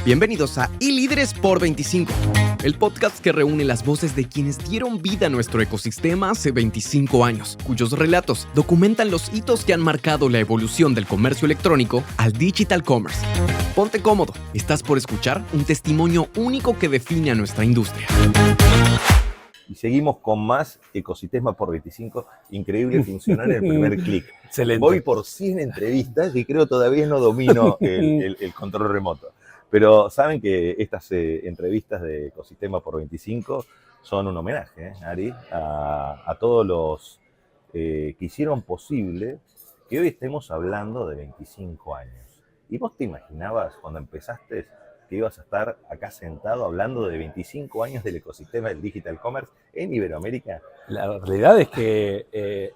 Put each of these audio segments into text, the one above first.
Bienvenidos a iLíderes por 25, el podcast que reúne las voces de quienes dieron vida a nuestro ecosistema hace 25 años, cuyos relatos documentan los hitos que han marcado la evolución del comercio electrónico al digital commerce. Ponte cómodo, estás por escuchar un testimonio único que define a nuestra industria. Y seguimos con más Ecosistema por 25. Increíble, funcionó en el primer clic. Excelente. Voy por 100 entrevistas y creo todavía no domino el control remoto. Pero saben que estas entrevistas de Ecosistema por 25 son un homenaje, Ari, a todos los que hicieron posible que hoy estemos hablando de 25 años. ¿Y vos te imaginabas cuando empezaste que ibas a estar acá sentado hablando de 25 años del ecosistema del digital commerce en Iberoamérica? La realidad es que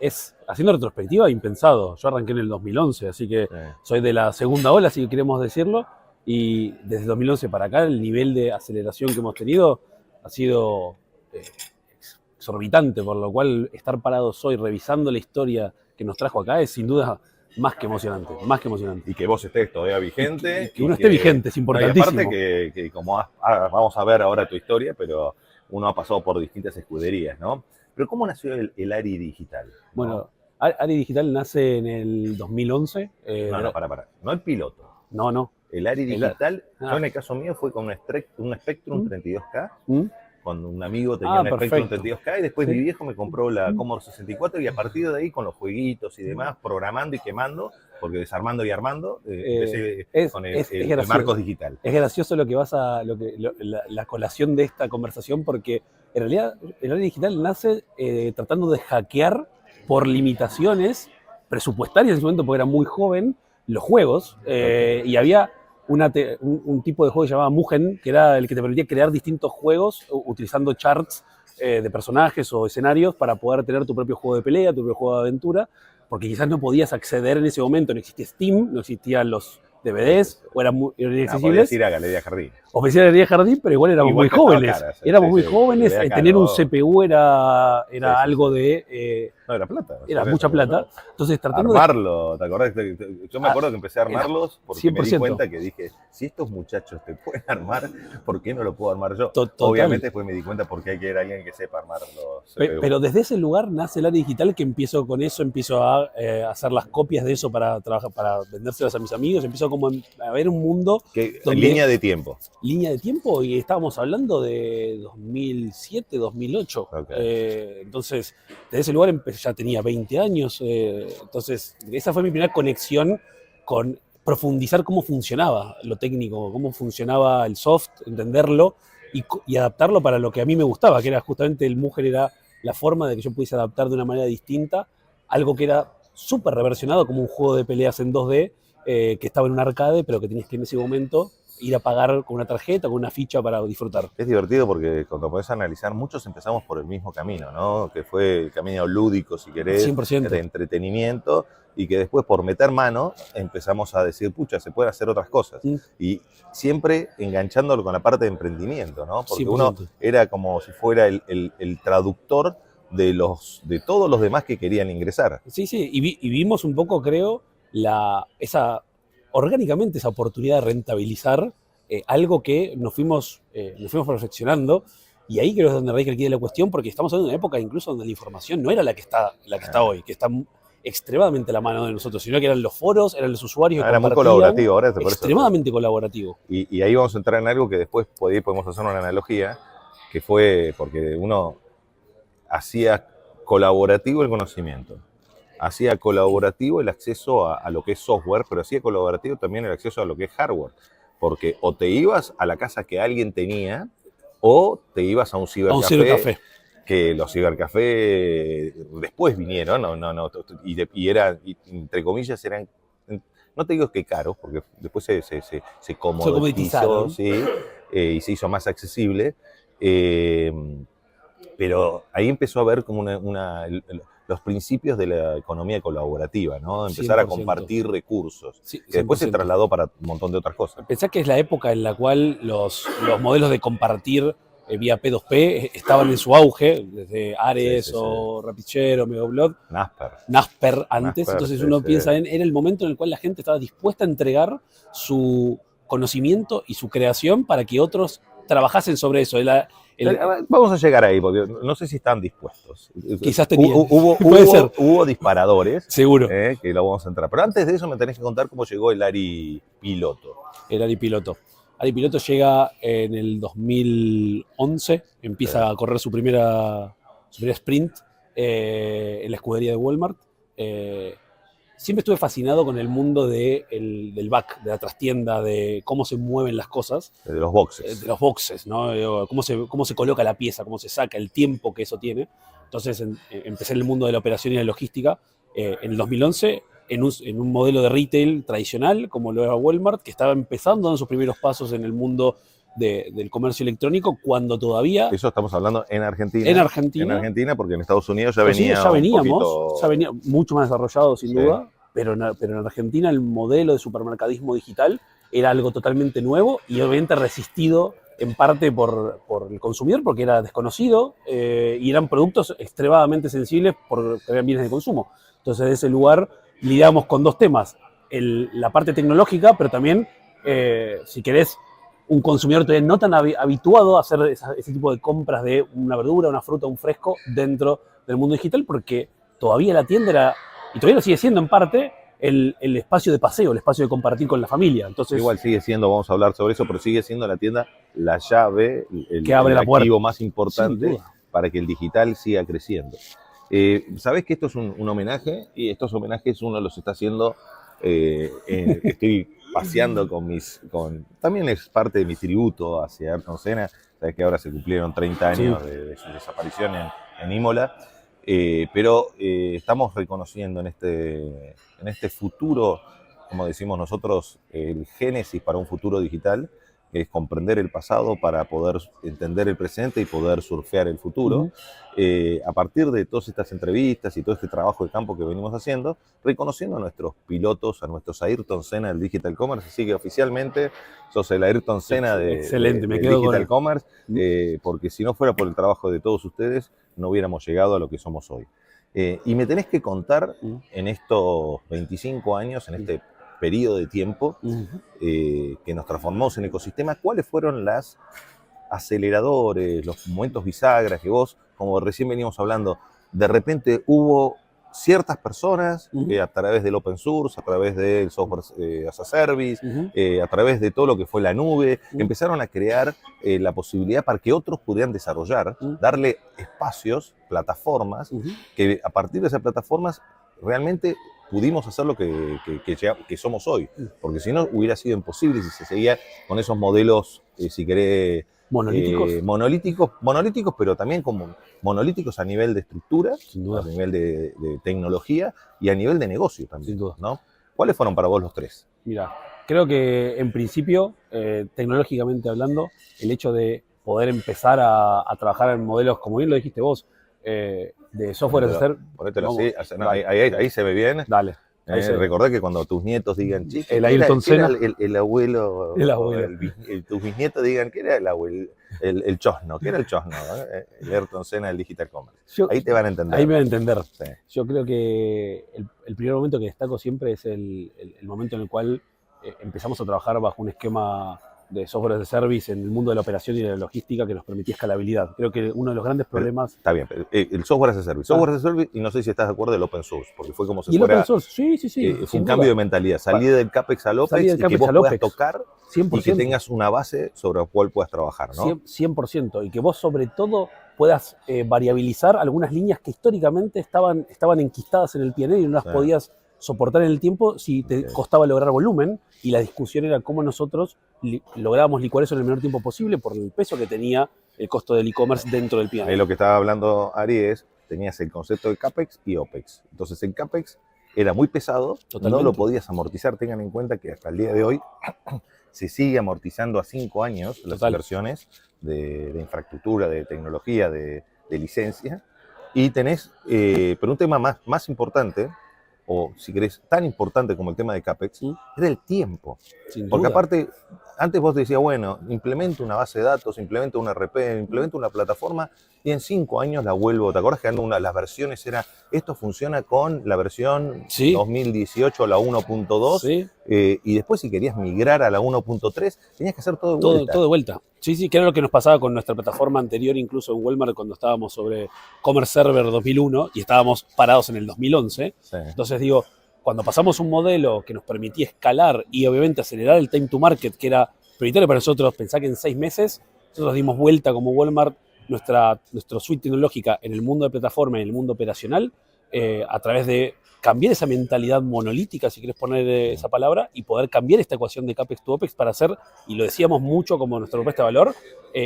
haciendo retrospectiva, impensado. Yo arranqué en el 2011, así que soy de la segunda ola, si queremos decirlo, y desde 2011 para acá el nivel de aceleración que hemos tenido ha sido exorbitante, por lo cual estar parados hoy revisando la historia que nos trajo acá es sin duda más que emocionante, más que emocionante. Y que vos estés todavía vigente. Y que uno esté vigente, es importantísimo. No, y aparte que como vamos a ver ahora tu historia, pero uno ha pasado por distintas escuderías, ¿no? Pero ¿cómo nació el Ari Digital? Bueno, Ari Digital nace en el 2011. Para. No el piloto. No. El Ari Digital, yo en el caso mío fue con un Spectrum 32K. Con un amigo tenía un Spectrum 32K y después mi viejo me compró la Commodore 64 y a partir de ahí con los jueguitos y demás, programando y quemando, porque desarmando y armando, empecé con el Marcos Digital. Es gracioso lo que la colación de esta conversación, porque en realidad el Ari Digital nace tratando de hackear por limitaciones presupuestarias en su momento, porque era muy joven, los juegos, y había un tipo de juego que se llamaba Mugen, que era el que te permitía crear distintos juegos utilizando charts de personajes o escenarios para poder tener tu propio juego de pelea, tu propio juego de aventura, porque quizás no podías acceder en ese momento, no existía Steam, no existían los DVDs, o eran muy inaccesibles. Podías ir a Galería Jardín. Ofrecía Galería Jardín, pero igual éramos muy jóvenes. Éramos muy jóvenes, tener un CPU era algo de... no, era plata. Era mucha plata. Entonces, tratando armarlo, ¿te acordás? Yo me acuerdo que empecé a armarlos porque 100%. Me di cuenta que dije, si estos muchachos te pueden armar, ¿por qué no lo puedo armar yo? Obviamente después me di cuenta porque hay que ir alguien que sepa armarlos. Pero desde ese lugar nace el Ari Digital, que empiezo a hacer las copias de eso para trabajar, para vendérselas a mis amigos. Empiezo como a ver un mundo... Línea de tiempo. Línea de tiempo, y estábamos hablando de 2007, 2008. Entonces, desde ese lugar ya tenía 20 años. Entonces, esa fue mi primera conexión con profundizar cómo funcionaba lo técnico, cómo funcionaba el soft, entenderlo y adaptarlo para lo que a mí me gustaba, que era justamente el Mugen, era la forma de que yo pudiese adaptar de una manera distinta algo que era súper reversionado como un juego de peleas en 2D, que estaba en un arcade, pero que tenías que en ese momento ir a pagar con una tarjeta, con una ficha para disfrutar. Es divertido porque cuando podés analizar, muchos empezamos por el mismo camino, ¿no? Que fue el camino lúdico, si querés, 100%. De entretenimiento, y que después por meter mano empezamos a decir, pucha, se pueden hacer otras cosas. Y siempre enganchándolo con la parte de emprendimiento, ¿no? Porque 100%. Uno era como si fuera el traductor de todos los demás que querían ingresar. Sí, y vimos un poco, creo, orgánicamente esa oportunidad de rentabilizar algo que nos fuimos perfeccionando, y ahí creo que es donde radica el quid de la cuestión, porque estamos en una época incluso donde la información no era la que está hoy, que está extremadamente a la mano de nosotros, sino que eran los foros, eran los usuarios que era muy colaborativo, ahora extremadamente colaborativo. Y ahí vamos a entrar en algo que después podemos hacer una analogía, que fue porque uno hacía colaborativo el conocimiento, hacía colaborativo el acceso a lo que es software, pero hacía colaborativo también el acceso a lo que es hardware. Porque o te ibas a la casa que alguien tenía, o te ibas a un cibercafé. Que los cibercafés después vinieron, y entre comillas eran, no te digo que caros, porque después se comoditizó, ¿sí? Y se hizo más accesible. Pero ahí empezó a haber como los principios de la economía colaborativa, ¿no? Empezar 100%. A compartir recursos, sí, que después se trasladó para un montón de otras cosas. Pensá que es la época en la cual los modelos de compartir vía P2P estaban en su auge, desde Ares o Rapichero, Megaupload, Nasper antes. Entonces uno piensa era el momento en el cual la gente estaba dispuesta a entregar su conocimiento y su creación para que otros trabajasen sobre eso. Vamos a llegar ahí, porque no sé si están dispuestos. Quizás tenían. Hubo disparadores. Seguro. Que lo vamos a entrar. Pero antes de eso me tenés que contar cómo llegó el Ari piloto. El Ari piloto. Ari piloto llega en el 2011, empieza a correr su primera sprint en la escudería de Walmart. Siempre estuve fascinado con el mundo del back, de la trastienda, de cómo se mueven las cosas. De los boxes. De los boxes, ¿no? Cómo se coloca la pieza, cómo se saca, el tiempo que eso tiene. Entonces empecé en el mundo de la operación y la logística en el 2011 en un modelo de retail tradicional, como lo era Walmart, que estaba empezando en sus primeros pasos en el mundo del comercio electrónico, cuando todavía... Eso estamos hablando en Argentina. En Argentina. En Argentina, porque en Estados Unidos ya venía. Sí, ya venía mucho más desarrollado, sin duda, pero en Argentina el modelo de supermercadismo digital era algo totalmente nuevo y obviamente resistido en parte por el consumidor, porque era desconocido y eran productos extremadamente sensibles porque eran bienes de consumo. Entonces, de ese lugar lidiamos con dos temas, la parte tecnológica, pero también, si querés, un consumidor todavía no tan habituado a hacer ese tipo de compras de una verdura, una fruta, un fresco dentro del mundo digital, porque todavía la tienda era, y todavía lo sigue siendo en parte, el espacio de paseo, el espacio de compartir con la familia. Entonces, igual sigue siendo, vamos a hablar sobre eso, pero sigue siendo la tienda la llave, que abre la puerta, activo más importante para que el digital siga creciendo. Sabés que esto es un homenaje, y estos homenajes uno los está haciendo, estoy paseando también es parte de mi tributo hacia Ayrton Senna. Sabés que ahora se cumplieron 30 años de su desaparición en Imola, pero estamos reconociendo en este futuro, como decimos nosotros, el génesis para un futuro digital, que es comprender el pasado para poder entender el presente y poder surfear el futuro. A partir de todas estas entrevistas y todo este trabajo de campo que venimos haciendo, reconociendo a nuestros pilotos, a nuestros Ayrton Senna del Digital Commerce. Así que oficialmente sos el Ayrton Senna de Digital Commerce, porque si no fuera por el trabajo de todos ustedes, no hubiéramos llegado a lo que somos hoy. Y me tenés que contar en estos 25 años, en este periodo de tiempo que nos transformamos en ecosistema, ¿cuáles fueron los aceleradores, los momentos bisagras que vos, como recién veníamos hablando, de repente hubo ciertas personas que a través del open source, a través del software as a service, a través de todo lo que fue la nube, empezaron a crear la posibilidad para que otros pudieran desarrollar, darle espacios, plataformas, que a partir de esas plataformas realmente pudimos hacer lo que somos hoy, porque si no hubiera sido imposible si se seguía con esos modelos, si querés, monolíticos, pero también como monolíticos a nivel de estructura, a nivel de tecnología y a nivel de negocio también, ¿no? ¿Cuáles fueron para vos los tres? Mira, creo que en principio, tecnológicamente hablando, el hecho de poder empezar a trabajar en modelos, como bien lo dijiste vos, de software as a service. Ponételo así, ahí se ve bien. Dale. Recordá que cuando tus nietos digan, el Ayrton Senna, el abuelo, tus bisnietos digan que era el chosno, que era el chosno, el Ayrton Senna del Digital Commerce. Ahí te van a entender. Ahí me van a entender. Sí. Yo creo que el primer momento que destaco siempre es el momento en el cual empezamos a trabajar bajo un esquema de software as a service en el mundo de la operación y de la logística que nos permitía escalabilidad. Creo que uno de los grandes problemas... Está bien, el software as a service. Software as a service, y no sé si estás de acuerdo, del open source, porque fue como se fuera... Y el open source, sí. Fue un cambio de mentalidad. Salí del CAPEX al OPEX y que vos puedas tocar 100%. Y que tengas una base sobre la cual puedas trabajar, ¿no? 100%. Y que vos, sobre todo, puedas variabilizar algunas líneas que históricamente estaban enquistadas en el P&L y no las podías soportar en el tiempo si te costaba lograr volumen, y la discusión era cómo nosotros lográbamos licuar eso en el menor tiempo posible por el peso que tenía el costo del e-commerce dentro del P&L. Ahí lo que estaba hablando Ari es, tenías el concepto de CAPEX y OPEX. Entonces el CAPEX era muy pesado, no lo podías amortizar. Tengan en cuenta que hasta el día de hoy se sigue amortizando a 5 años las inversiones de infraestructura, de tecnología, de licencia. Y tenés, pero un tema más importante, o si querés, tan importante como el tema de CAPEX, era el tiempo. Sin Porque duda. aparte, antes vos decías, bueno, implemento una base de datos, implemento un RP, implemento una plataforma y en 5 años la vuelvo. ¿Te acuerdas que una de las versiones era, esto funciona con la versión 2018, la 1.2? Sí. Y después si querías migrar a la 1.3, tenías que hacer todo de vuelta. Todo de vuelta. Sí, que era lo que nos pasaba con nuestra plataforma anterior, incluso en Walmart, cuando estábamos sobre Commerce Server 2001 y estábamos parados en el 2011. Sí. Entonces digo, cuando pasamos un modelo que nos permitía escalar y obviamente acelerar el time to market, que era prioritario para nosotros, pensá que en 6 meses nosotros dimos vuelta como Walmart nuestra suite tecnológica en el mundo de plataforma y en el mundo operacional, a través de cambiar esa mentalidad monolítica, si querés poner esa palabra, y poder cambiar esta ecuación de CAPEX to OPEX para hacer, y lo decíamos mucho como nuestra propuesta de valor,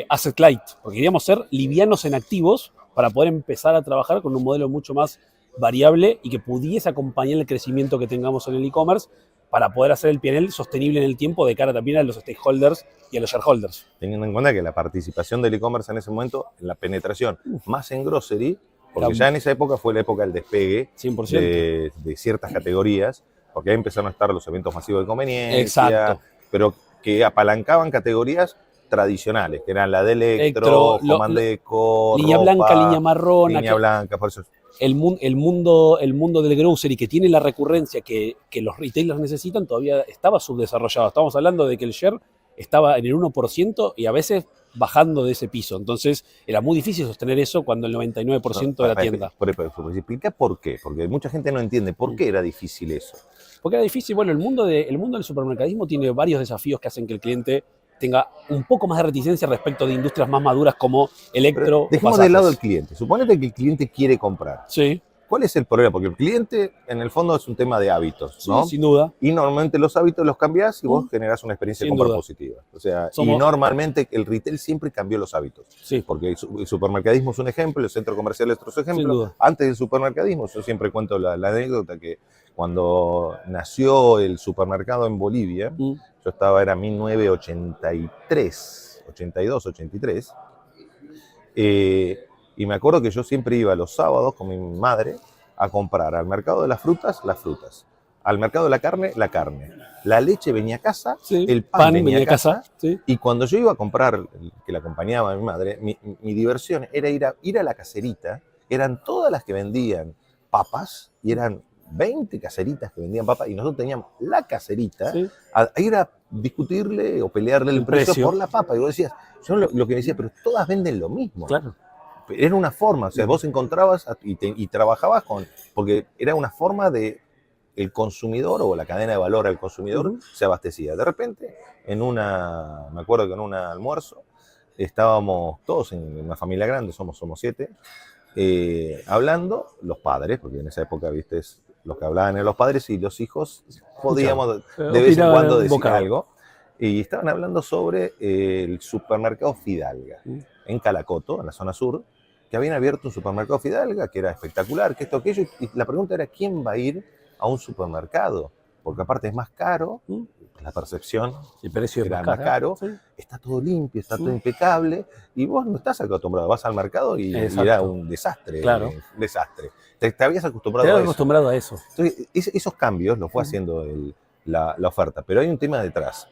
asset light, porque queríamos ser livianos en activos para poder empezar a trabajar con un modelo mucho más variable y que pudiese acompañar el crecimiento que tengamos en el e-commerce para poder hacer el P&L sostenible en el tiempo de cara también a los stakeholders y a los shareholders. Teniendo en cuenta que la participación del e-commerce en ese momento, en la penetración, más en grocery, porque ya en esa época fue la época del despegue 100%. de ciertas categorías, porque ahí empezaron a estar los eventos masivos de conveniencia, exacto, pero que apalancaban categorías tradicionales, que eran la de Electro, Home & Decor, línea ropa, blanca, línea marrón. Línea blanca, por eso. El mundo del grocery, que tiene la recurrencia que los retailers necesitan, todavía estaba subdesarrollado. Estamos hablando de que el share estaba en el 1% y a veces bajando de ese piso. Entonces era muy difícil sostener eso cuando el 99% de la tienda. Explica por qué, porque mucha gente no entiende por qué era difícil eso. Porque era difícil, bueno, el mundo del supermercadismo tiene varios desafíos que hacen que el cliente tenga un poco más de reticencia respecto de industrias más maduras como Electro. Dejemos de lado el cliente. Suponete que el cliente quiere comprar. Sí. ¿Cuál es el problema? Porque el cliente, en el fondo, es un tema de hábitos, ¿no? Sí, sin duda. Y normalmente los hábitos los cambiás y vos generás una experiencia de compra positiva. O sea, y normalmente el retail siempre cambió los hábitos. Sí. Porque el supermercadismo es un ejemplo, el centro comercial es otro ejemplo. Antes del supermercadismo, yo siempre cuento la anécdota que cuando nació el supermercado en Bolivia, yo era 1983, 82, 83, y me acuerdo que yo siempre iba los sábados con mi madre a comprar al mercado de las frutas, al mercado de la carne, la leche venía a casa, el pan venía a casa, y cuando yo iba a comprar, que la acompañaba a mi madre, mi diversión era ir a la caserita, eran todas las que vendían papas, y eran 20 caseritas que vendían papas, y nosotros teníamos la caserita, a ir a discutirle o pelearle el precio por la papa, y vos decías, yo lo que decía, pero todas venden lo mismo. Claro. Era una forma, o sea, vos encontrabas y trabajabas porque era una forma de el consumidor o la cadena de valor al consumidor se abastecía. De repente, me acuerdo que en un almuerzo, estábamos todos en una familia grande, somos 7, hablando, los padres, porque en esa época, viste, los que hablaban eran los padres y los hijos podíamos de vez en cuando decir algo. Y estaban hablando sobre el supermercado Fidalga, en Calacoto, en la zona sur, que habían abierto un supermercado Fidalga, que era espectacular, que esto, aquello, y la pregunta era, ¿quién va a ir a un supermercado? Porque aparte es más caro, la percepción, el precio era más caro, está todo limpio, está todo impecable, y vos no estás acostumbrado, vas al mercado y era un desastre. Claro. Un desastre. Te habías acostumbrado a eso. Entonces, esos cambios los fue haciendo la oferta, pero hay un tema detrás,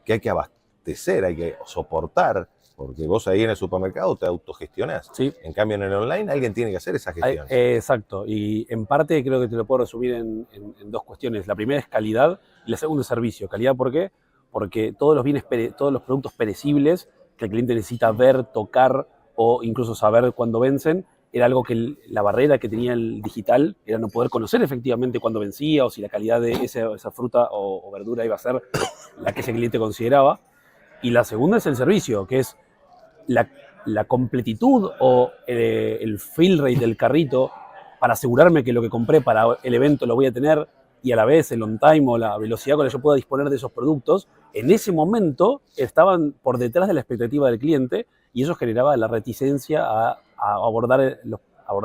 que hay que abastecer, hay que soportar, porque vos ahí en el supermercado te autogestionás. Sí. En cambio, en el online alguien tiene que hacer esa gestión. Exacto. Y en parte creo que te lo puedo resumir en 2 cuestiones. La primera es calidad y la segunda es servicio. Calidad, ¿por qué? Porque todos los productos perecibles que el cliente necesita ver, tocar o incluso saber cuándo vencen, era algo que la barrera que tenía el digital era no poder conocer efectivamente cuándo vencía o si la calidad de esa fruta o verdura iba a ser la que ese cliente consideraba. Y la segunda es el servicio, que es la completitud o el fill rate del carrito para asegurarme que lo que compré para el evento lo voy a tener y a la vez el on time o la velocidad con la que yo pueda disponer de esos productos, en ese momento estaban por detrás de la expectativa del cliente y eso generaba la reticencia a abordar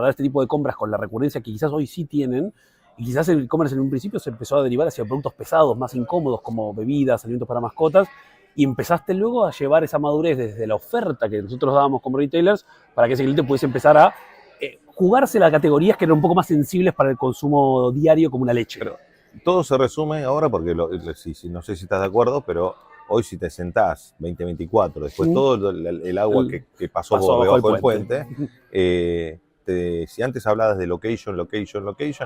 este tipo de compras con la recurrencia que quizás hoy sí tienen. Y quizás el e-commerce en un principio se empezó a derivar hacia productos pesados, más incómodos, como bebidas, alimentos para mascotas, y empezaste luego a llevar esa madurez desde la oferta que nosotros dábamos como retailers para que ese cliente pudiese empezar a jugarse a categorías que eran un poco más sensibles para el consumo diario, como una leche. Pero todo se resume ahora, porque no sé si estás de acuerdo, pero hoy si te sentás 2024, después todo el agua que pasó por debajo del puente, si antes hablabas de location,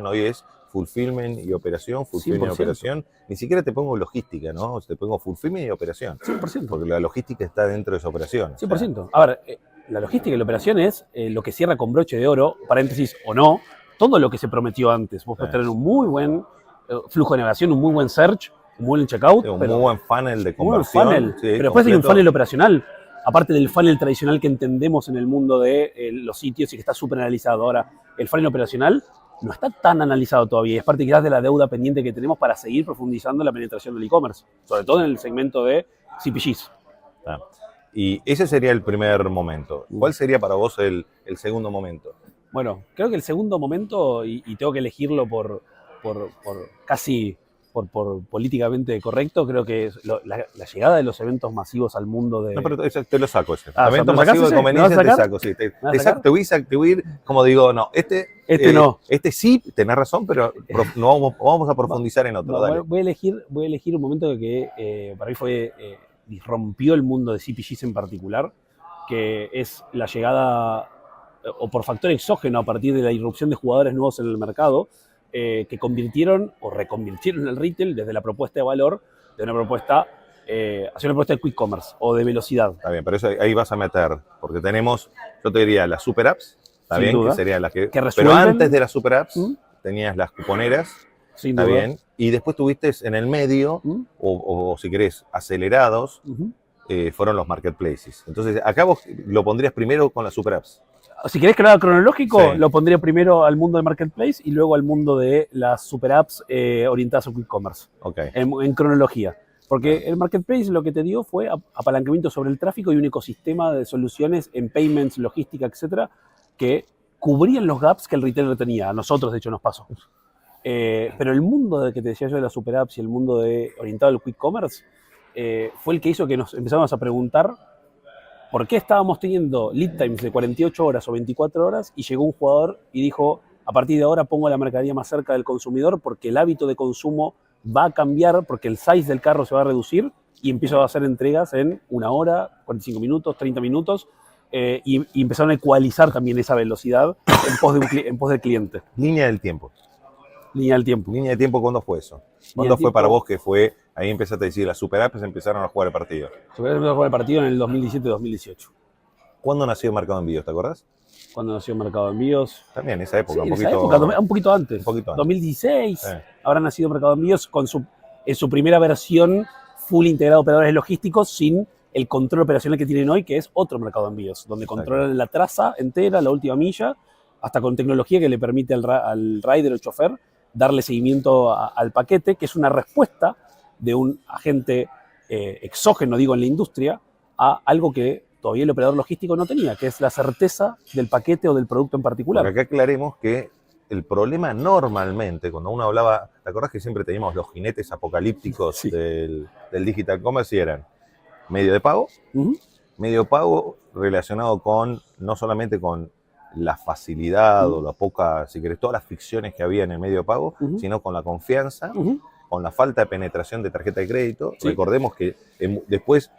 hoy es fulfillment y operación, fulfillment y operación. Ni siquiera te pongo logística, ¿no? Te pongo fulfillment y operación. 100%. Porque la logística está dentro de esa operación. 100%. O sea, a ver, la logística y la operación es lo que cierra con broche de oro, paréntesis o no, todo lo que se prometió antes. Vos podés tener un muy buen flujo de navegación, un muy buen search, un muy buen checkout. Sí, un muy buen funnel de conversión. Funnel, sí, pero después hay un funnel operacional. Aparte del funnel tradicional que entendemos en el mundo de los sitios y que está súper analizado. Ahora, el funnel operacional no está tan analizado todavía. Es parte quizás de la deuda pendiente que tenemos para seguir profundizando la penetración del e-commerce, sobre todo en el segmento de CPGs. Y ese sería el primer momento. ¿Cuál sería para vos el segundo momento? Bueno, creo que el segundo momento, y tengo que elegirlo por políticamente correcto, creo que es la llegada de los eventos masivos al mundo de... No, pero te lo saco ese. Evento masivo de conveniencia te saco, sí. Te voy a ir, como digo, no, no. Este sí, tenés razón, pero no vamos a profundizar en otro. No, voy a elegir un momento que para mí disrompió el mundo de CPGs en particular, que es la llegada, o por factor exógeno a partir de la irrupción de jugadores nuevos en el mercado, que convirtieron o reconvirtieron el retail desde la propuesta de valor de una propuesta hacia una propuesta de quick commerce o de velocidad. Está bien, pero eso ahí vas a meter, porque tenemos, yo te diría, las super apps, está bien, que serían las que pero antes de las super apps tenías las cuponeras, está bien, y después tuviste en el medio, o si querés, acelerados, fueron los marketplaces. Entonces, acá vos lo pondrías primero con las super apps. Si querés que lo haga cronológico, sí, lo pondría primero al mundo de Marketplace y luego al mundo de las super apps orientadas a Quick Commerce. Okay. En cronología. Porque el Marketplace lo que te dio fue apalancamiento sobre el tráfico y un ecosistema de soluciones en payments, logística, etcétera, que cubrían los gaps que el retailer tenía. A nosotros, de hecho, nos pasó. Pero el mundo de que te decía yo de las super apps y el mundo orientado al Quick Commerce fue el que hizo que nos empezamos a preguntar ¿por qué estábamos teniendo lead times de 48 horas o 24 horas y llegó un jugador y dijo, a partir de ahora pongo la mercadería más cerca del consumidor porque el hábito de consumo va a cambiar, porque el size del carro se va a reducir y empiezo a hacer entregas en 1 hora, 45 minutos, 30 minutos y empezaron a ecualizar también esa velocidad en pos del cliente. Línea del tiempo. Línea del tiempo. Línea de tiempo, ¿cuándo fue eso? ¿Cuándo fue para vos que fue, ahí empezaste a decir, las super apps empezaron a jugar el partido? Empezaron a jugar el partido en el 2017-2018. ¿Cuándo nació Mercado Envíos, te acordás? Cuando nació Mercado Envíos. También, esa época, sí, un poquito antes. 2016 habrá nacido Mercado Envíos en su primera versión full integrado operadores logísticos sin el control operacional que tienen hoy, que es otro Mercado Envíos, donde controlan la traza entera, la última milla, hasta con tecnología que le permite al rider o chofer darle seguimiento al paquete, que es una respuesta de un agente exógeno, digo, en la industria, a algo que todavía el operador logístico no tenía, que es la certeza del paquete o del producto en particular. Porque acá aclaremos que el problema normalmente, cuando uno hablaba, ¿te acordás que siempre teníamos los jinetes apocalípticos del digital commerce y eran medio de pago? Medio de pago relacionado con, no solamente con la facilidad o la poca, si querés, todas las fricciones que había en el medio de pago, sino con la confianza, con la falta de penetración de tarjeta de crédito. Sí. Recordemos que después,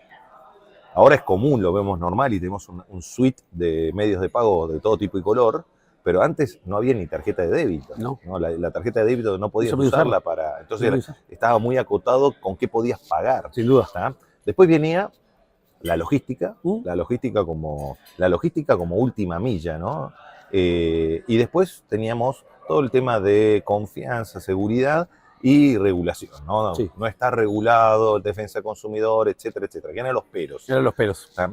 ahora es común, lo vemos normal y tenemos un suite de medios de pago de todo tipo y color, pero antes no había ni tarjeta de débito. No. La tarjeta de débito no podías usarla para... Entonces estaba muy acotado con qué podías pagar. Sin duda. ¿Está? Después venía la logística, la logística como última milla, ¿no? Y después teníamos todo el tema de confianza, seguridad y regulación, ¿no? Sí. No está regulado, defensa del consumidor, etcétera, etcétera. Que eran los peros. Eran los peros. ¿Está?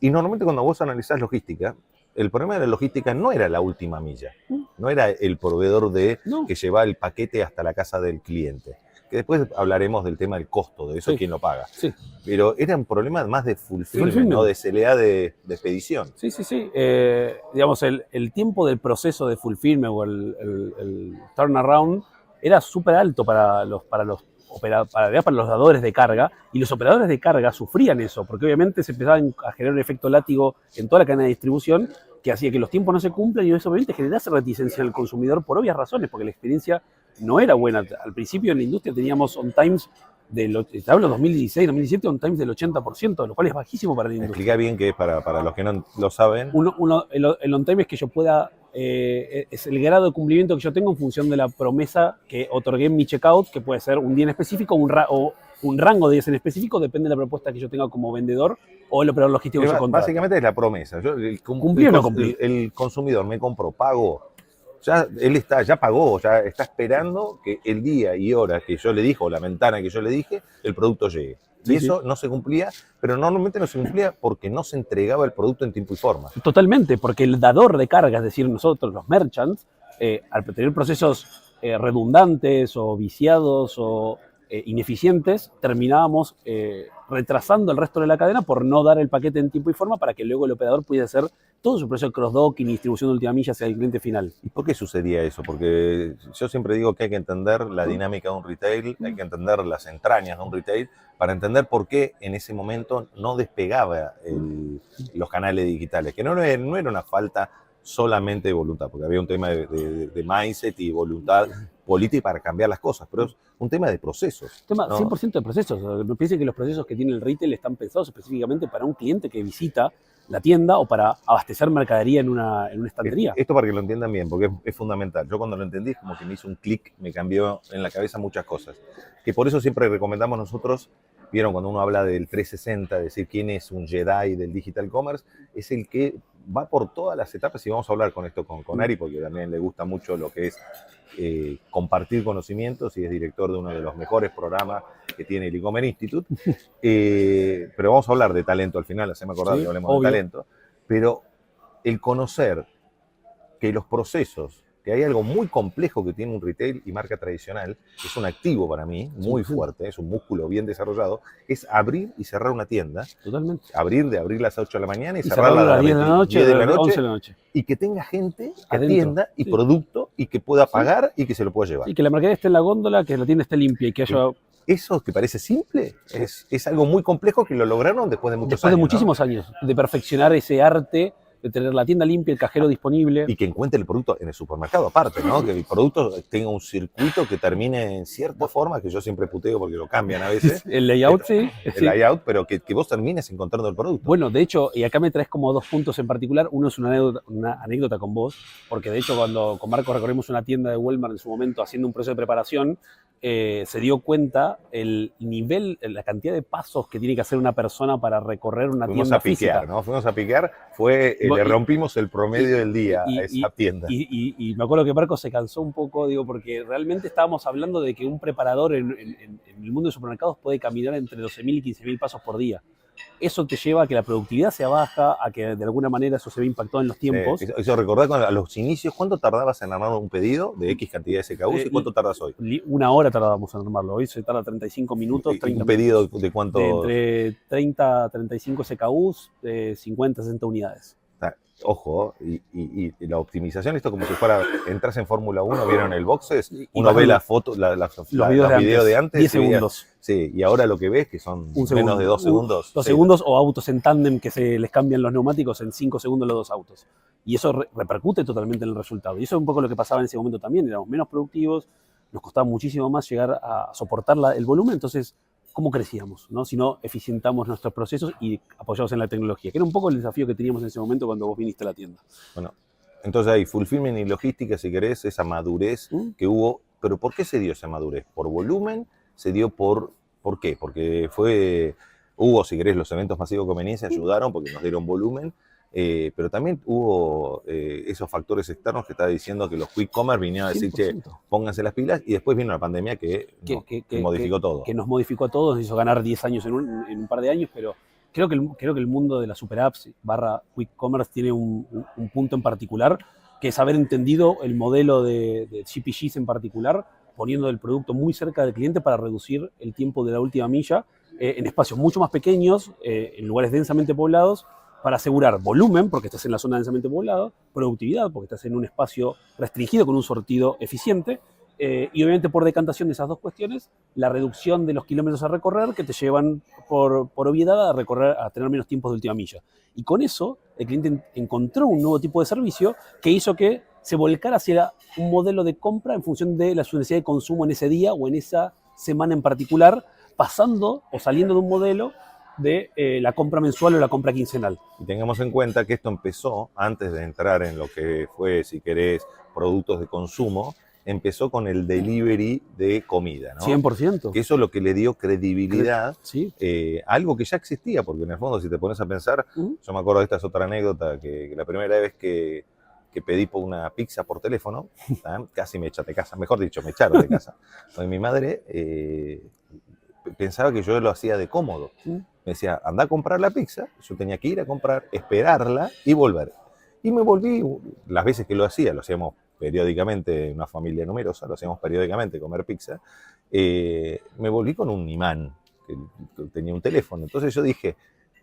Y normalmente cuando vos analizás logística, el problema de la logística no era la última milla, no era el proveedor que lleva el paquete hasta la casa del cliente. Que después hablaremos del tema del costo, de eso, quién lo paga. Sí. Pero era un problema más de fulfillment, ¿no? De CLA de expedición. Sí. Digamos, el tiempo del proceso de fulfillment o el turnaround era súper alto para los para los dadores de carga, y los operadores de carga sufrían eso, porque obviamente se empezaba a generar un efecto látigo en toda la cadena de distribución que hacía que los tiempos no se cumplan, y eso obviamente generase reticencia al consumidor por obvias razones, porque la experiencia no era buena. Al principio en la industria teníamos on times te hablo 2016, 2017, on times del 80%, lo cual es bajísimo para la industria. Explica bien que es para los que no lo saben. El on time es que yo pueda, es el grado de cumplimiento que yo tengo en función de la promesa que otorgué en mi checkout, que puede ser un día en específico o un rango de días en específico, depende de la propuesta que yo tenga como vendedor o el operador logístico que yo contrate. Básicamente es la promesa. ¿Cumplir o no cumplir? El consumidor me compró, pagó. Él ya pagó, ya está esperando que el día y hora que yo le dije, o la ventana que yo le dije, el producto llegue. Y eso no se cumplía, pero normalmente no se cumplía porque no se entregaba el producto en tiempo y forma. Totalmente, porque el dador de carga, es decir, nosotros, los merchants, al tener procesos redundantes o viciados o ineficientes, terminábamos retrasando el resto de la cadena por no dar el paquete en tiempo y forma para que luego el operador pudiera hacer todo su proceso de cross-docking y distribución de última milla hacia el cliente final. ¿Y por qué sucedía eso? Porque yo siempre digo que hay que entender la dinámica de un retail, hay que entender las entrañas de un retail para entender por qué en ese momento no despegaba los canales digitales, que no era una falta solamente de voluntad, porque había un tema de mindset y voluntad política para cambiar las cosas, pero es un tema de procesos. Tema 100% de procesos. Piensen que los procesos que tiene el retail están pensados específicamente para un cliente que visita la tienda o para abastecer mercadería en una estantería. Esto para que lo entiendan bien, porque es fundamental. Yo cuando lo entendí, como que me hizo un clic, me cambió en la cabeza muchas cosas. Que por eso siempre recomendamos nosotros, vieron cuando uno habla del 360, decir quién es un Jedi del digital commerce, es el que va por todas las etapas, y vamos a hablar con esto con Ari, porque también le gusta mucho lo que es compartir conocimientos, y es director de uno de los mejores programas que tiene el e-commerce Institute. Pero vamos a hablar de talento al final, haceme acordar que hablemos de talento. Pero el conocer que los procesos, que hay algo muy complejo que tiene un retail y marca tradicional, es un activo para mí, muy fuerte, es un músculo bien desarrollado, es abrir y cerrar una tienda. Totalmente. Abrir a las 8 de la mañana y cerrarla a las 10 de la noche, 11 de la noche. Y que tenga gente que atienda y producto y que pueda pagar y que se lo pueda llevar. Y que la mercadería esté en la góndola, que la tienda esté limpia y que haya... Eso que parece simple, es algo muy complejo que lo lograron después de muchos años. Después de muchísimos años, de perfeccionar ese arte, de tener la tienda limpia, el cajero disponible. Y que encuentre el producto en el supermercado aparte, ¿no? Que el producto tenga un circuito que termine en cierta forma, que yo siempre puteo porque lo cambian a veces. El layout, sí. El layout, pero que vos termines encontrando el producto. Bueno, de hecho, y acá me traes como dos puntos en particular. Uno es una anécdota con vos, porque de hecho cuando con Marcos recorrimos una tienda de Walmart en su momento haciendo un proceso de preparación, se dio cuenta el nivel, la cantidad de pasos que tiene que hacer una persona para recorrer una tienda física. Fuimos a piquear, le rompimos el promedio del día a esa tienda. Y me acuerdo que Marcos se cansó un poco, porque realmente estábamos hablando de que un preparador en el mundo de supermercados puede caminar entre 12.000 y 15.000 pasos por día. Eso te lleva a que la productividad sea baja, a que de alguna manera eso se ve impactado en los tiempos. Eso recordá a los inicios, ¿cuánto tardabas en armar un pedido de X cantidad de SKUs y cuánto tardas hoy? 1 hora tardábamos en armarlo, hoy se tarda 35 minutos. 30 ¿Un pedido de cuánto? Entre 30 a 35 SKUs, 50 a 60 unidades. Ojo, y la optimización, esto como si fuera, entras en Fórmula 1, ¿vieron el boxes? Uno ve las fotos, los videos de antes. 10 segundos. Sí, y ahora lo que ves que son menos de 2 segundos. 2 segundos, o autos en tándem que se les cambian los neumáticos en 5 segundos los dos autos. Y eso repercute totalmente en el resultado. Y eso es un poco lo que pasaba en ese momento también. Éramos menos productivos, nos costaba muchísimo más llegar a soportar el volumen, entonces... ¿Cómo crecíamos, ¿no? Si no eficientamos nuestros procesos y apoyados en la tecnología? Que era un poco el desafío que teníamos en ese momento cuando vos viniste a la tienda. Bueno, entonces hay fulfillment y logística, si querés, esa madurez que hubo. ¿Pero por qué se dio esa madurez? ¿Por volumen? ¿Se dio por qué? Porque hubo, si querés, los eventos masivos de conveniencia ayudaron porque nos dieron volumen. Pero también hubo esos factores externos que está diciendo que los quick commerce vinieron a decir, 100%. Che, pónganse las pilas, y después vino la pandemia que modificó todo. Que nos modificó a todos, nos hizo ganar 10 años en un par de años, pero creo que el mundo de las super apps / quick commerce tiene un punto en particular, que es haber entendido el modelo de CPGs en particular, poniendo el producto muy cerca del cliente para reducir el tiempo de la última milla en espacios mucho más pequeños, en lugares densamente poblados, para asegurar volumen, porque estás en la zona densamente poblada, productividad, porque estás en un espacio restringido con un sortido eficiente, Y obviamente por decantación de esas dos cuestiones, la reducción de los kilómetros a recorrer que te llevan por obviedad a tener menos tiempos de última milla. Y con eso el cliente encontró un nuevo tipo de servicio que hizo que se volcara hacia un modelo de compra en función de la su necesidad de consumo en ese día o en esa semana en particular, pasando o saliendo de un modelo de la compra mensual o la compra quincenal. Y tengamos en cuenta que esto empezó, antes de entrar en lo que fue, si querés, productos de consumo, empezó con el delivery de comida, ¿no? 100%. Que eso es lo que le dio credibilidad Sí. a algo que ya existía, porque en el fondo, si te pones a pensar, yo me acuerdo, esta es otra anécdota, que la primera vez que pedí por una pizza por teléfono, casi me echaron de casa, mejor dicho, me echaron de casa. Entonces mi madre pensaba que yo lo hacía de cómodo. Me decía, anda a comprar la pizza, yo tenía que ir a comprar, esperarla y volver. Y me volví, las veces que lo hacíamos periódicamente, una familia numerosa, lo hacíamos periódicamente, comer pizza, me volví con un imán, que tenía un teléfono. Entonces yo dije,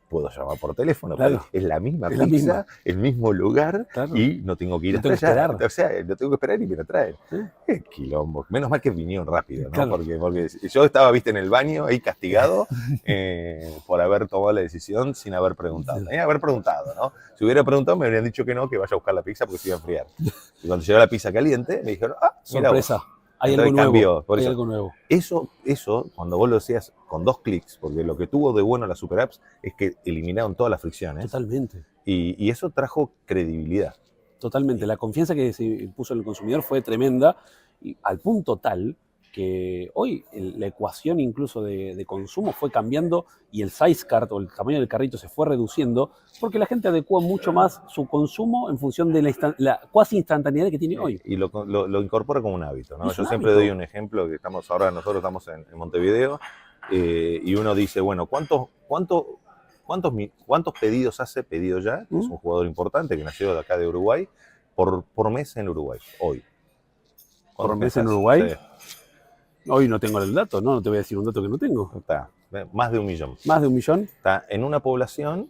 puedo llamar por teléfono, claro. Es la misma pizza, el mismo lugar, claro. Y no tengo que ir hasta allá. O sea, no tengo que esperar y me la traen. Qué quilombo. Menos mal que vinieron rápido, ¿no? Claro. Porque yo estaba, viste, en el baño ahí castigado por haber tomado la decisión sin haber preguntado. Tenía que haber preguntado, ¿no? Si hubiera preguntado me habrían dicho que no, que vaya a buscar la pizza porque se iba a enfriar. Y cuando llegó la pizza caliente me dijeron, sorpresa. Hay algo nuevo. Hay algo nuevo. Eso, cuando vos lo hacías con 2 clics, porque lo que tuvo de bueno las super apps es que eliminaron todas las fricciones. Totalmente. Y eso trajo credibilidad. Totalmente. La confianza que se puso en el consumidor fue tremenda, y al punto tal que hoy la ecuación incluso de consumo fue cambiando y el size cart o el tamaño del carrito se fue reduciendo porque la gente adecua mucho más su consumo en función de la cuasi instantaneidad que tiene hoy. Y lo incorpora como un hábito, ¿no? Yo siempre doy un ejemplo, que nosotros estamos en Montevideo, y uno dice, bueno, ¿cuántos pedidos hace Pedido Ya? Que es un jugador importante que nació de acá de Uruguay, por mes en Uruguay, hoy. ¿Por mes en Uruguay? Sí. Hoy no tengo el dato, no te voy a decir un dato que no tengo. Está, más de 1 millón. ¿Más de 1 millón? Está en una población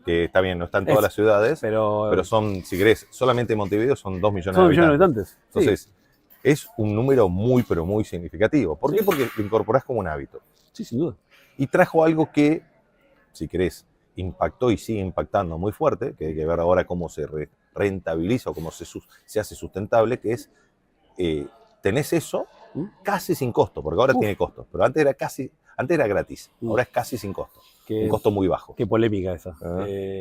que está bien, no está en todas las ciudades, pero son, si querés, solamente en Montevideo son 2 millones de habitantes. 2 millones de habitantes. Entonces, sí. Es un número muy, pero muy significativo. ¿Por qué? Porque lo incorporás como un hábito. Sí, sin duda. Y trajo algo que, si querés, impactó y sigue impactando muy fuerte, que hay que ver ahora cómo se rentabiliza o cómo se hace sustentable, que es, tenés eso casi sin costo, porque ahora tiene costos, pero antes era gratis, ahora es casi sin costo, un costo muy bajo. Qué polémica esa.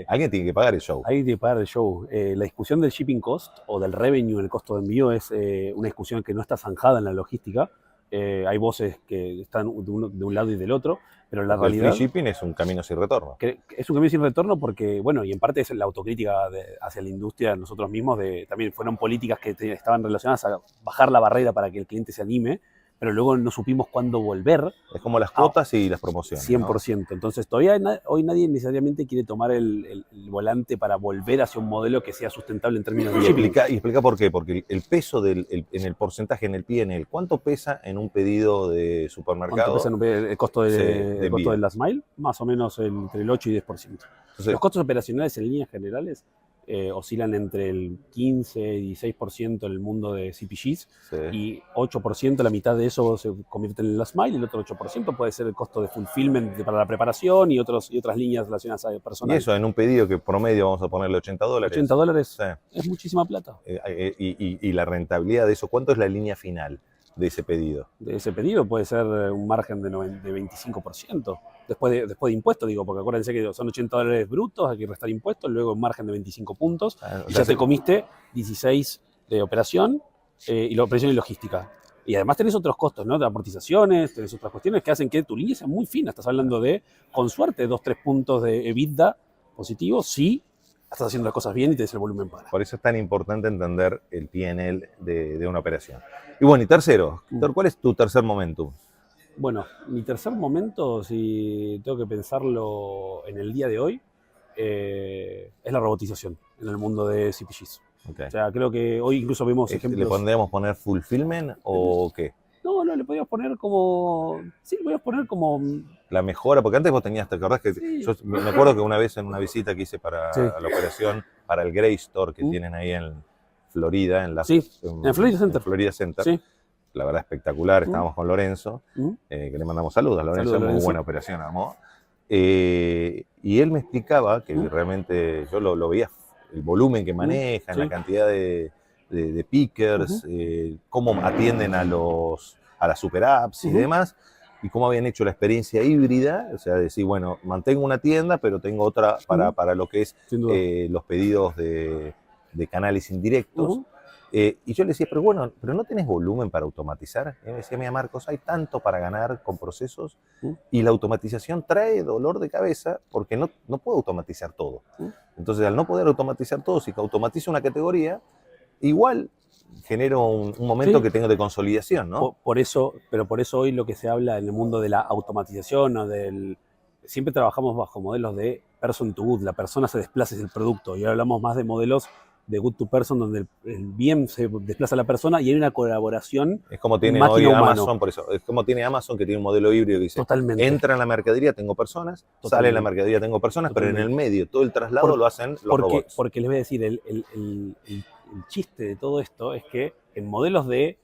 Alguien tiene que pagar el show. Alguien tiene que pagar el show. La discusión del shipping cost o del revenue, el costo de envío, es una discusión que no está zanjada en la logística. Hay voces que están de un lado y del otro, pero la realidad... El free shipping es un camino sin retorno. Es un camino sin retorno porque, bueno, y en parte es la autocrítica hacia la industria nosotros mismos, también fueron políticas que estaban relacionadas a bajar la barrera para que el cliente se anime, pero luego no supimos cuándo volver. Es como las cuotas y las promociones. 100%. ¿No? Entonces todavía hoy nadie necesariamente quiere tomar el volante para volver hacia un modelo que sea sustentable en términos de shipping. Y explica por qué. Porque el peso en el porcentaje, en el P&L, ¿cuánto pesa en un pedido de supermercado? ¿Cuánto pesa el costo de last mile? Más o menos entre el 8 y 10%. Entonces, los costos operacionales en líneas generales oscilan entre el 15 y 16% en el mundo de CPGs, sí. Y 8%, la mitad de eso se convierte en el last mile, y el otro 8% puede ser el costo de fulfillment para la preparación y otras líneas relacionadas a personal. Y eso en un pedido que promedio vamos a ponerle $80. $80 sí. Es muchísima plata. Y la rentabilidad de eso, ¿cuánto es la línea final de ese pedido? De ese pedido puede ser un margen de 25%. Después de impuestos, digo, porque acuérdense que son $80 brutos, hay que restar impuestos, luego un margen de 25 puntos, y ya te comiste 16 de operación y la operación y logística. Y además tenés otros costos, ¿no? De amortizaciones, tenés otras cuestiones que hacen que tu línea sea muy fina. Estás hablando de, con suerte, 2-3 puntos de EBITDA positivos, sí, estás haciendo las cosas bien y tenés el volumen para. Por eso es tan importante entender el P&L de una operación. Y bueno, y tercero, ¿cuál es tu tercer momentum? Bueno, mi tercer momento, si tengo que pensarlo en el día de hoy, es la robotización en el mundo de CPGs. Okay. O sea, creo que hoy incluso vemos ejemplos... ¿Le podríamos poner fulfillment o qué? No, le podríamos poner como... Sí, le podríamos poner como... La mejora, porque antes vos tenías, ¿te acordás que...? Sí. Yo me acuerdo que una vez en una visita que hice para la operación, para el Grey Store que tienen ahí en Florida, en Florida Center. Florida Center. Sí. la verdad espectacular, estábamos con Lorenzo, que le mandamos saludos. Lorenzo, muy buena operación, armó. Y él me explicaba que realmente yo lo veía, el volumen que manejan, la cantidad de pickers, cómo atienden a las super apps y demás, y cómo habían hecho la experiencia híbrida, o sea, decir, bueno, mantengo una tienda, pero tengo otra para lo que es los pedidos de canales indirectos. Y yo le decía, pero bueno, ¿pero no tenés volumen para automatizar? Y me decía, mira Marcos, hay tanto para ganar con procesos y la automatización trae dolor de cabeza porque no puedo automatizar todo. Entonces, al no poder automatizar todo, si automatizo una categoría, igual genero un momento que tengo de consolidación, ¿no? Por eso hoy lo que se habla en el mundo de la automatización o siempre trabajamos bajo modelos de person to good, la persona se desplaza hacia el producto, y ahora hablamos más de modelos de good to person, donde el bien se desplaza a la persona y hay una colaboración. Es como tiene hoy Amazon, por eso, es como tiene Amazon, que tiene un modelo híbrido que dice, totalmente, entra en la mercadería, tengo personas, sale en la mercadería, tengo personas, pero en el medio, todo el traslado lo hacen los robots. Porque les voy a decir, el chiste de todo esto es que en modelos de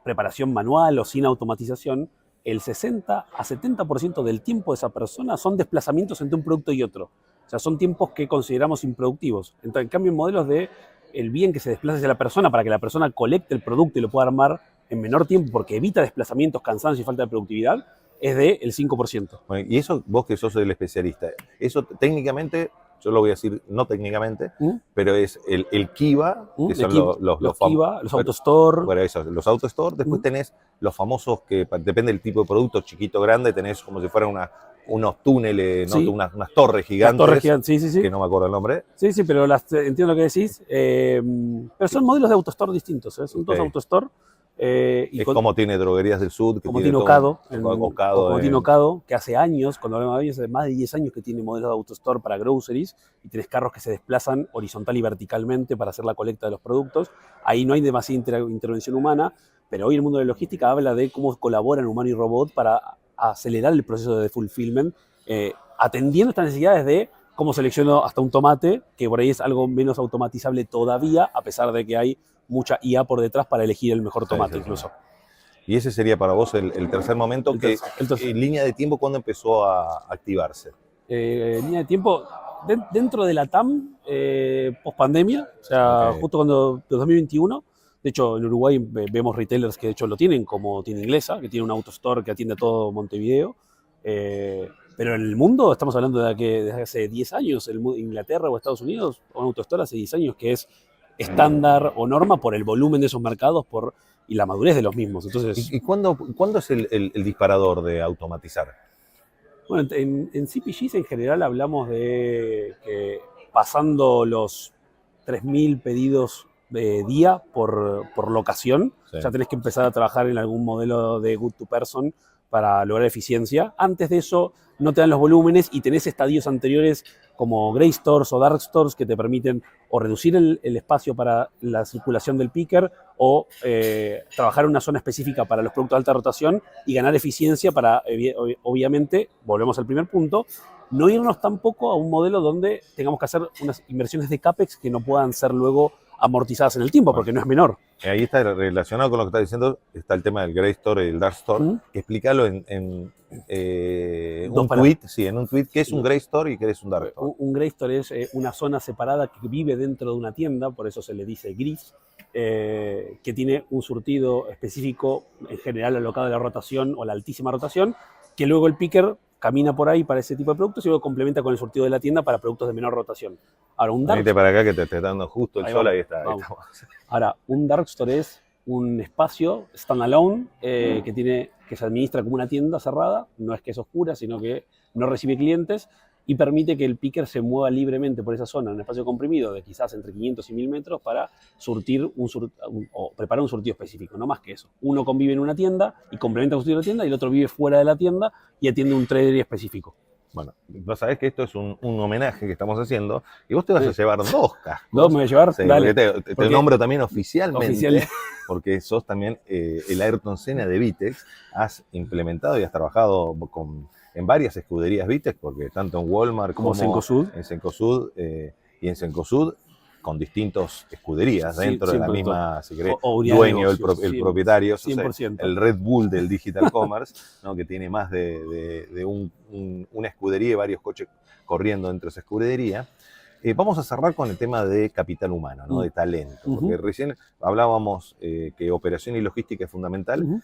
preparación manual o sin automatización, el 60 a 70% del tiempo de esa persona son desplazamientos entre un producto y otro. O sea, son tiempos que consideramos improductivos. Entonces, en cambio, en modelos de el bien que se desplaza hacia la persona para que la persona colecte el producto y lo pueda armar en menor tiempo porque evita desplazamientos, cansancio y falta de productividad, es del 5%. Bueno, y eso, vos que sos el especialista, eso técnicamente, yo lo voy a decir no técnicamente, pero es el Kiva, que son los Kiva, los AutoStore. Bueno, eso, los AutoStore. Después tenés los famosos que, depende del tipo de producto, chiquito, grande, tenés como si fueran unos túneles, ¿no? unas torres gigantes. Las torres gigantes, sí. Que no me acuerdo el nombre. Sí, pero entiendo lo que decís. Pero son modelos de AutoStore distintos, son todos AutoStore. Es como tiene Droguerías del Sur, que como tiene Ocado, como tiene Ocado, que hace años, cuando hablamos de hace más de 10 años que tiene modelos de AutoStore para groceries, y tenés carros que se desplazan horizontal y verticalmente para hacer la colecta de los productos. Ahí no hay demasiada intervención humana, pero hoy el mundo de la logística habla de cómo colaboran humano y robot para acelerar el proceso de fulfillment, atendiendo estas necesidades de cómo selecciono hasta un tomate, que por ahí es algo menos automatizable todavía, a pesar de que hay mucha IA por detrás para elegir el mejor tomate incluso. Y ese sería para vos el tercer momento, en línea de tiempo, ¿cuándo empezó a activarse? Línea de tiempo, dentro de la TAM, post pandemia, o sea, justo cuando, 2021, de hecho en Uruguay vemos retailers que de hecho lo tienen, como tiene Inglesa, que tiene un AutoStore que atiende a todo Montevideo, pero en el mundo estamos hablando de que desde hace 10 años, Inglaterra o Estados Unidos, un AutoStore hace 10 años que es estándar o norma por el volumen de esos mercados y la madurez de los mismos. Entonces, ¿Y cuándo es el disparador de automatizar? Bueno, en CPGs en general hablamos de que pasando los 3.000 pedidos de día por locación, ya tenés que empezar a trabajar en algún modelo de good to person para lograr eficiencia. Antes de eso no te dan los volúmenes y tenés estadios anteriores como Gray Stores o Dark Stores que te permiten o reducir el espacio para la circulación del picker o trabajar en una zona específica para los productos de alta rotación y ganar eficiencia para, obviamente, volvemos al primer punto, no irnos tampoco a un modelo donde tengamos que hacer unas inversiones de CAPEX que no puedan ser luego amortizadas en el tiempo, porque no es menor. Ahí está relacionado con lo que estás diciendo, está el tema del Gray Store y el Dark Store. Explícalo en un tweet, ¿qué es un Gray Store y qué es un Dark Store? Un Gray Store es una zona separada que vive dentro de una tienda, por eso se le dice gris, que tiene un surtido específico, en general alocado a la rotación o la altísima rotación, que luego el picker camina por ahí para ese tipo de productos y luego complementa con el surtido de la tienda para productos de menor rotación. Ahora, un Dark Store... para acá que te esté dando justo el sol, ahí está. Ahora, un Dark Store es un espacio standalone que se administra como una tienda cerrada, no es que es oscura, sino que no recibe clientes y permite que el picker se mueva libremente por esa zona en un espacio comprimido de quizás entre 500 y 1000 metros para surtir o preparar un surtido específico, no más que eso. Uno convive en una tienda y complementa el surtido de la tienda y el otro vive fuera de la tienda y atiende un trader específico. Bueno, vos sabés que esto es un homenaje que estamos haciendo y vos te vas a llevar 2 cascos. 2 me voy a llevar, sí, dale. Te nombro también oficialmente, porque sos también el Ayrton Senna de Vitex. Has implementado y has trabajado en varias escuderías Vitex, porque tanto en Walmart como Cencosud. En Cencosud y en Cencosud con distintas escuderías dentro de la misma, si querés, o dueño, el 100%, propietario, 100%. el Red Bull del Digital Commerce, ¿no? Que tiene más de una escudería y varios coches corriendo dentro de esa escudería. Vamos a cerrar con el tema de capital humano, ¿no? De talento, porque recién hablábamos que operación y logística es fundamental,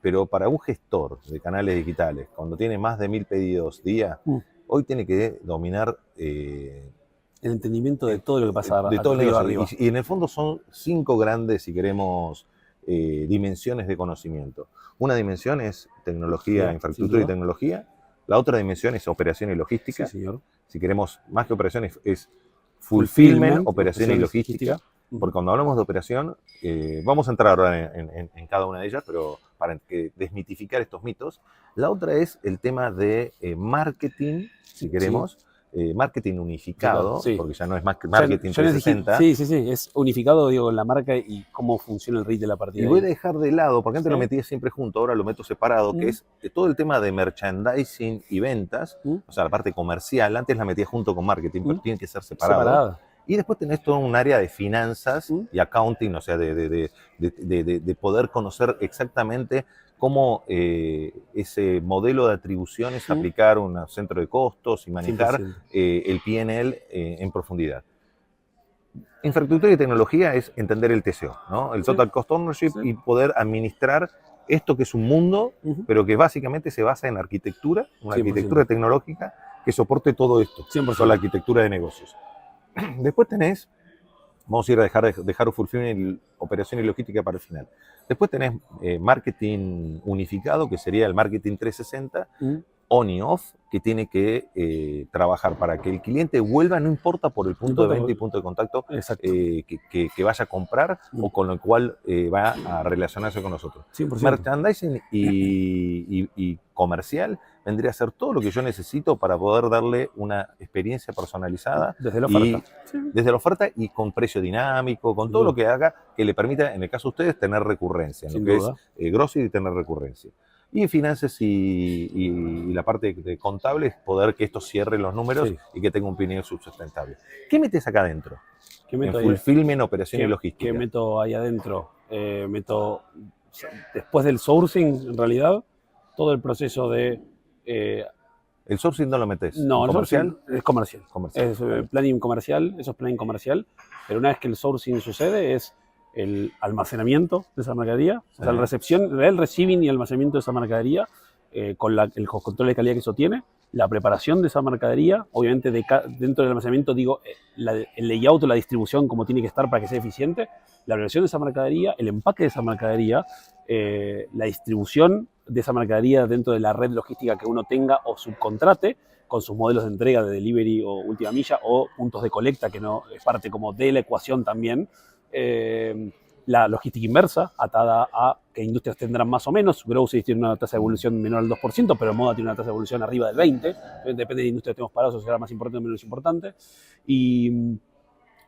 pero para un gestor de canales digitales, cuando tiene más de 1000 pedidos día, hoy tiene que dominar el entendimiento de todo lo que pasa de todo el negocio. arriba. Y en el fondo son 5 grandes, si queremos, dimensiones de conocimiento. Una dimensión es tecnología, infraestructura y tecnología. La otra dimensión es operación y logística. Sí, señor. Si queremos más que operaciones, es fulfillment, operación y logística. Porque cuando hablamos de operación, vamos a entrar ahora en cada una de ellas, pero para desmitificar estos mitos. La otra es el tema de marketing, si queremos, marketing unificado, porque ya no es más que marketing 360. Sí, es unificado, digo, en la marca y cómo funciona el retail a partir de ahí. Y voy a dejar de lado, porque antes lo metía siempre junto, ahora lo meto separado, que es todo el tema de merchandising y ventas, o sea, la parte comercial, antes la metía junto con marketing, pero tiene que ser separada. Y después tenés todo un área de finanzas y accounting, o sea, de poder conocer exactamente cómo ese modelo de atribuciones, aplicar un centro de costos y manejar el P&L en profundidad. Infraestructura y tecnología es entender el TCO, ¿no? El Total Cost Ownership, y poder administrar esto que es un mundo, pero que básicamente se basa en arquitectura, una arquitectura tecnológica que soporte todo esto, 100%. La arquitectura de negocios. Después tenés, vamos a ir a dejar fulfillment, operación y logística para el final. Después tenés marketing unificado, que sería el marketing 360, on y off, que tiene que trabajar para que el cliente vuelva, no importa por el punto de venta y punto de contacto que vaya a comprar o con lo cual va a relacionarse con nosotros. 100%. Merchandising y comercial vendría a ser todo lo que yo necesito para poder darle una experiencia personalizada. Desde la oferta. Desde la oferta y con precio dinámico, con todo lo que haga que le permita, en el caso de ustedes, tener recurrencia, en lo que es grocery y tener recurrencia. Y en finanzas y la parte de contable es poder que esto cierre los números y que tenga un P&L sustentable. ¿Qué metes acá adentro? En fulfillment, operación y logística. ¿Qué meto ahí adentro? Meto, después del sourcing, en realidad, todo el proceso de... ¿El sourcing no lo metes? No, ¿comercial? Es comercial. Es planning comercial, eso es planning comercial. Pero una vez que el sourcing sucede, es el almacenamiento de esa mercadería, o sea, la recepción, el receiving y almacenamiento de esa mercadería, con el control de calidad que eso tiene, la preparación de esa mercadería, obviamente dentro del almacenamiento digo el layout o la distribución como tiene que estar para que sea eficiente, la preparación de esa mercadería, el empaque de esa mercadería, la distribución de esa mercadería dentro de la red logística que uno tenga o subcontrate, con sus modelos de entrega de delivery o última milla o puntos de colecta, que no es parte como de la ecuación también. La logística inversa, atada a que industrias tendrán más o menos. Grocery tiene una tasa de evolución menor al 2%, pero Moda tiene una tasa de evolución arriba del 20%. Depende de la industria que estemos parados, o será más importante o menos importante. Y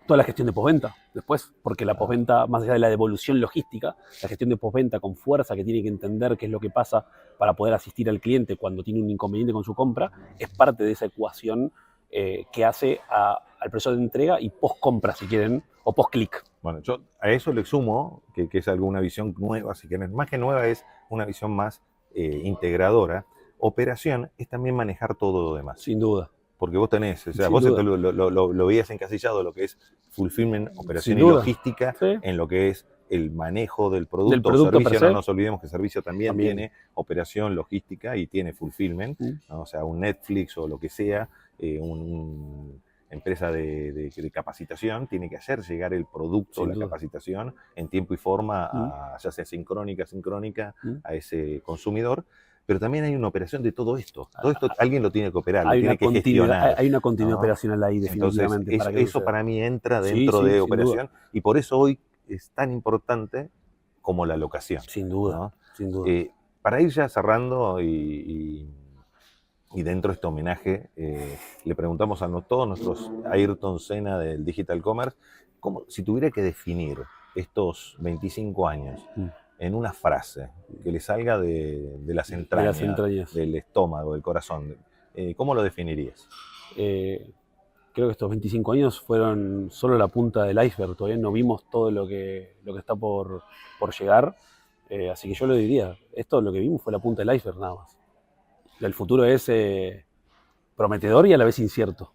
toda la gestión de postventa después, porque la postventa, más allá de la devolución logística, la gestión de postventa con fuerza, que tiene que entender qué es lo que pasa para poder asistir al cliente cuando tiene un inconveniente con su compra, es parte de esa ecuación que hace al proceso de entrega y post-compra, si quieren, o post-click. Bueno, yo a eso le sumo, que es alguna visión nueva, si quieren, más que nueva, es una visión más integradora. Operación es también manejar todo lo demás. Sin duda. Porque vos tenés, o sea, vos lo veías encasillado, lo que es fulfillment, operación y logística, en lo que es el manejo del producto o servicio. No nos olvidemos que el servicio también tiene operación, logística y tiene fulfillment, ¿no? O sea, un Netflix o lo que sea, una empresa de capacitación tiene que hacer llegar el producto, la capacitación en tiempo y forma, ya sea sincrónica, a ese consumidor. Pero también hay una operación de todo esto. Todo esto alguien lo tiene que operar, lo tiene que gestionar. Hay una continuidad operacional ahí, definitivamente. Entonces, eso para mí entra dentro de operación. Y por eso hoy es tan importante como la locación. Sin duda, ¿no? sin duda. Para ir ya cerrando y dentro de este homenaje, le preguntamos a todos nuestros Ayrton Senna del Digital Commerce, si tuviera que definir estos 25 años en una frase que le salga de las entrañas, del estómago, del corazón, ¿cómo lo definirías? Que creo que estos 25 años fueron solo la punta del iceberg. Todavía no vimos todo lo que está por llegar. Así que yo lo diría, esto lo que vimos fue la punta del iceberg nada más. El futuro es prometedor y a la vez incierto.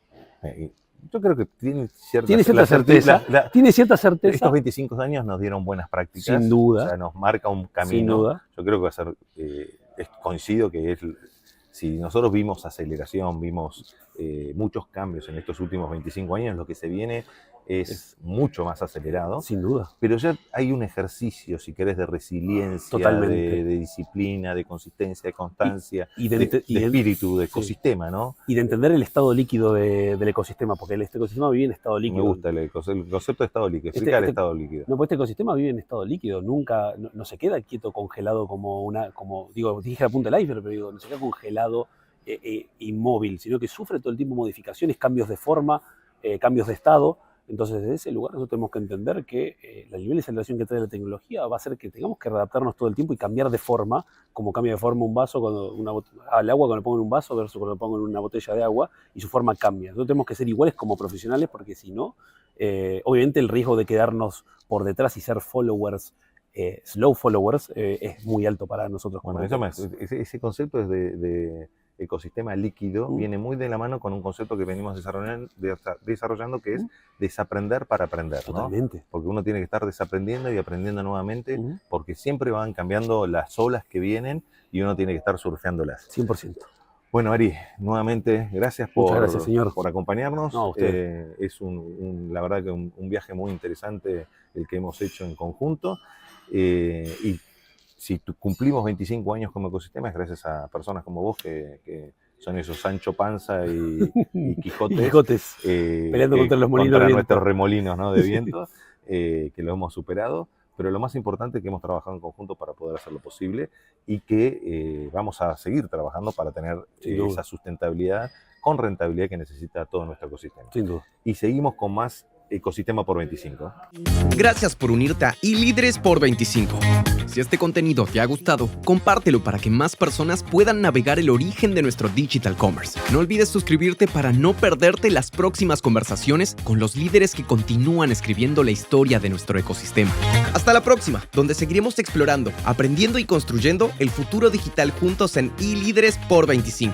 Yo creo que tiene cierta certeza. Tiene cierta certeza. Estos 25 años nos dieron buenas prácticas. Sin duda. O sea, nos marca un camino. Sin duda. Yo creo que va a ser, coincido que si nosotros vimos aceleración, vimos muchos cambios en estos últimos 25 años, lo que se viene es mucho más acelerado. Sin duda. Pero ya hay un ejercicio, si querés, de resiliencia, de disciplina, de consistencia, de constancia, de espíritu, de ecosistema, ¿no? Y de entender el estado líquido del ecosistema, porque este ecosistema vive en estado líquido. Me gusta el concepto de estado líquido, explica el estado líquido. No, pues este ecosistema vive en estado líquido, nunca, no se queda quieto, congelado dije la punta del iceberg, pero no se queda congelado, inmóvil, sino que sufre todo el tiempo modificaciones, cambios de forma, cambios de estado. Entonces, desde ese lugar nosotros tenemos que entender que el nivel de aceleración que trae la tecnología va a hacer que tengamos que adaptarnos todo el tiempo y cambiar de forma, como cambia de forma un vaso, al agua cuando lo pongo en un vaso versus cuando lo pongo en una botella de agua, y su forma cambia. Nosotros tenemos que ser iguales como profesionales, porque si no, obviamente el riesgo de quedarnos por detrás y ser followers, slow followers, es muy alto para nosotros. Bueno, ese concepto es de ecosistema líquido, viene muy de la mano con un concepto que venimos desarrollando que es desaprender para aprender, ¿no? Totalmente. Porque uno tiene que estar desaprendiendo y aprendiendo nuevamente, porque siempre van cambiando las olas que vienen y uno tiene que estar surfeándolas. 100%. Bueno, Ari, nuevamente, gracias señor, por acompañarnos. No, es la verdad que un viaje muy interesante el que hemos hecho en conjunto. Y si cumplimos 25 años como ecosistema es gracias a personas como vos que son esos Sancho Panza y Quijotes, peleando contra los molinos contra de nuestros remolinos, ¿no?, de viento, que lo hemos superado. Pero lo más importante es que hemos trabajado en conjunto para poder hacerlo posible y que vamos a seguir trabajando para tener esa sustentabilidad con rentabilidad que necesita todo nuestro ecosistema. Sin duda. Y seguimos con más Ecosistema por 25. Gracias por unirte a iLíderes por 25. Si este contenido te ha gustado, compártelo para que más personas puedan navegar el origen de nuestro digital commerce. No olvides suscribirte para no perderte las próximas conversaciones con los líderes que continúan escribiendo la historia de nuestro ecosistema. Hasta la próxima, donde seguiremos explorando, aprendiendo y construyendo el futuro digital juntos en iLíderes por 25.